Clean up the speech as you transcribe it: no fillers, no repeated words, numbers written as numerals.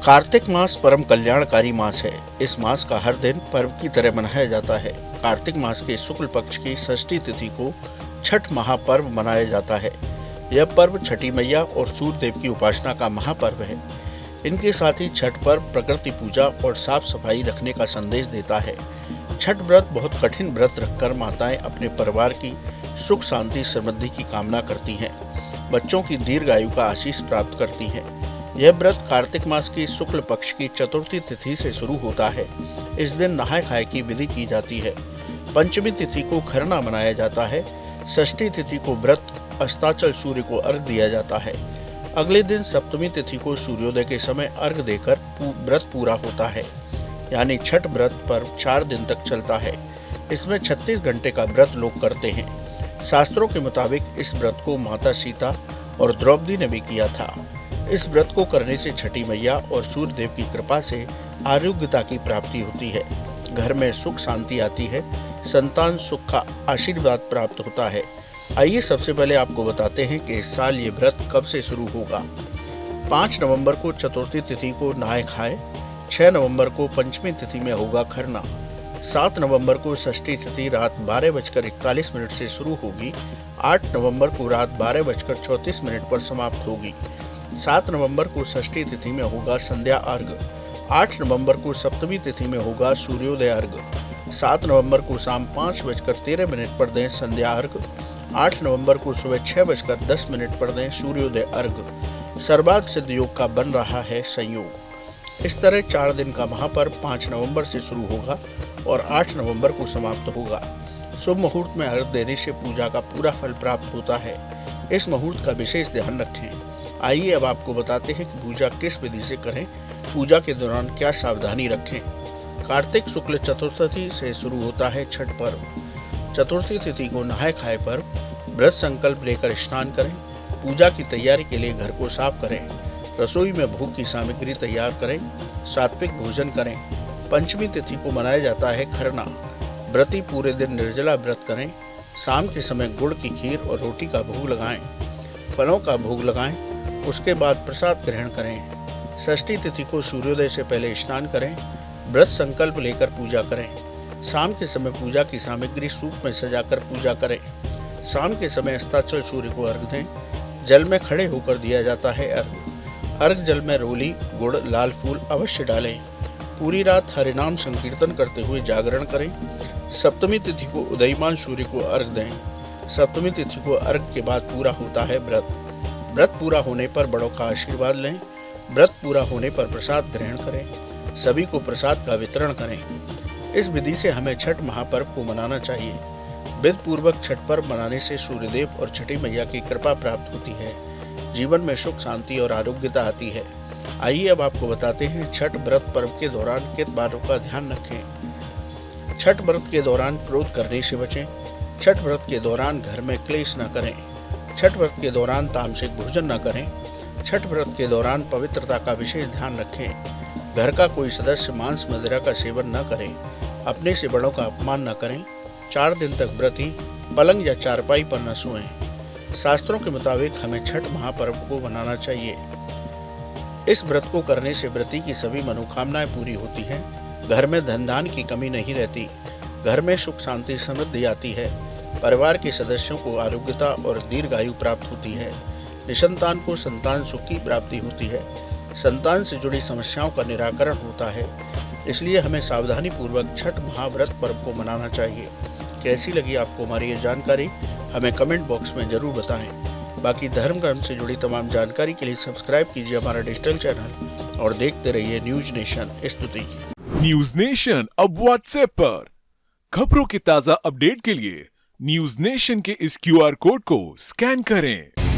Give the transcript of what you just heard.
कार्तिक मास परम कल्याणकारी मास है। इस मास का हर दिन पर्व की तरह मनाया जाता है। कार्तिक मास के शुक्ल पक्ष की षष्ठी तिथि को छठ महापर्व मनाया जाता है। यह पर्व छठी मैया और सूर्य देव की उपासना का महापर्व है। इनके साथ ही छठ पर्व प्रकृति पूजा और साफ सफाई रखने का संदेश देता है। छठ व्रत बहुत कठिन व्रत रखकर माताएं अपने परिवार की सुख शांति समृद्धि की कामना करती हैं। बच्चों की दीर्घायु का आशीष प्राप्त करती हैं। यह व्रत कार्तिक मास की शुक्ल पक्ष की चतुर्थी तिथि से शुरू होता है। इस दिन नहाय खाए की विधि की जाती है। पंचमी तिथि को खरना मनाया जाता है। षष्ठी तिथि को व्रत अस्ताचल सूर्य को अर्घ दिया जाता है। अगले दिन सप्तमी तिथि को सूर्योदय के समय अर्घ देकर व्रत पूरा होता है। यानी छठ व्रत पर्व 4 दिन तक चलता है। इसमें 36 घंटे का व्रत लोग करते हैं। शास्त्रों के मुताबिक इस व्रत को माता सीता और द्रौपदी ने भी किया था। इस व्रत को करने से छठी मैया और सूर्य देव की कृपा से आरोग्यता की प्राप्ति होती है। घर में सुख शांति आती है। संतान सुख का आशीर्वाद प्राप्त होता है। आइए सबसे पहले आपको बताते हैं कि इस साल ये व्रत कब से शुरू होगा। 5 नवंबर को चतुर्थी तिथि को नहाय खाए। 6 नवंबर को पंचमी तिथि में होगा खरना। 7 नवंबर को षष्ठी तिथि रात 12:41 से शुरू होगी। 8 नवंबर को रात 12:34 पर समाप्त होगी। 7 नवंबर को षष्ठी तिथि में होगा संध्या अर्घ। 8 नवंबर को सप्तमी तिथि में होगा सूर्योदय अर्घ। 7 नवंबर को शाम 5:13 पर दें संध्या अर्घ। 8 नवंबर को सुबह 6:10 पर दें सूर्योदय अर्घ। सर्वार्थ सिद्ध योग का बन रहा है संयोग। इस तरह 4 दिन का महापर्व 5 नवंबर से शुरू होगा और 8 नवंबर को समाप्त होगा। शुभ मुहूर्त में अर्घ देने से पूजा का पूरा फल प्राप्त होता है। इस मुहूर्त का विशेष ध्यान रखें। आइए अब आपको बताते हैं कि पूजा किस विधि से करें। पूजा के दौरान क्या सावधानी रखें। कार्तिक शुक्ल चतुर्थी से शुरू होता है छठ पर्व। चतुर्थी तिथि को नहाय खाए पर व्रत संकल्प लेकर स्नान करें। पूजा की तैयारी के लिए घर को साफ करें। रसोई में भोग की सामग्री तैयार करें। सात्विक भोजन करें। पंचमी तिथि को मनाया जाता है खरना। व्रती पूरे दिन निर्जला व्रत करें। शाम के समय गुड़ की खीर और रोटी का भोग लगाएं। फलों का भोग लगाएं। उसके बाद प्रसाद ग्रहण करें। षष्ठी तिथि को सूर्योदय से पहले स्नान करें। व्रत संकल्प लेकर पूजा करें। शाम के समय पूजा की सामग्री सूप में सजाकर पूजा करें। शाम के समय अस्ताचल सूर्य को अर्घ दें। जल में खड़े होकर दिया जाता है अर्घ। अर्घ जल में रोली गुड़ लाल फूल अवश्य डालें। पूरी रात हरिनाम संकीर्तन करते हुए जागरण करें। सप्तमी तिथि को उदयमान सूर्य को अर्घ दें। सप्तमी तिथि को अर्घ के बाद पूरा होता है व्रत। व्रत पूरा होने पर बड़ों का आशीर्वाद लें। व्रत पूरा होने पर प्रसाद ग्रहण करें। सभी को प्रसाद का वितरण करें। इस विधि से हमें छठ महापर्व को मनाना चाहिए। विधि पूर्वक छठ पर्व मनाने से सूर्यदेव और छठी मैया की कृपा प्राप्त होती है। जीवन में सुख शांति और आरोग्यता आती है। आइए अब आपको बताते हैं छठ व्रत पर्व के दौरान किन बातों का ध्यान रखें। छठ व्रत के दौरान क्रोध करने से बचें। छठ व्रत के दौरान घर में क्लेश न करें। छठ व्रत के दौरान तामसिक भोजन न करें। छठ व्रत के दौरान पवित्रता का विशेष ध्यान रखें। घर का कोई सदस्य मांस मदिरा का सेवन न करे। अपने से बड़ों का अपमान न करें। 4 दिन तक व्रती पलंग या चारपाई पर न सोएं। शास्त्रों के मुताबिक हमें छठ महापर्व को मनाना चाहिए। इस व्रत को करने से व्रती की सभी मनोकामनाएं पूरी होती हैं। घर में धन धान की कमी नहीं रहती। घर में सुख शांति समृद्धि आती है। परिवार के सदस्यों को आरोग्यता और दीर्घायु प्राप्त होती है। निसंतान को संतान सुख की प्राप्ति होती है। संतान से जुड़ी समस्याओं का निराकरण होता है। इसलिए हमें सावधानी पूर्वक छठ महाव्रत पर्व को मनाना चाहिए। कैसी लगी आपको हमारी ये जानकारी, हमें कमेंट बॉक्स में जरूर बताएं। बाकी धर्म कर्म से जुड़ी तमाम जानकारी के लिए सब्सक्राइब कीजिए हमारा डिजिटल चैनल और देखते रहिए न्यूज नेशन स्तुति। न्यूज नेशन अब व्हाट्सएप पर खबरों की ताजा अपडेट के लिए न्यूज नेशन के इस QR कोड को स्कैन करें।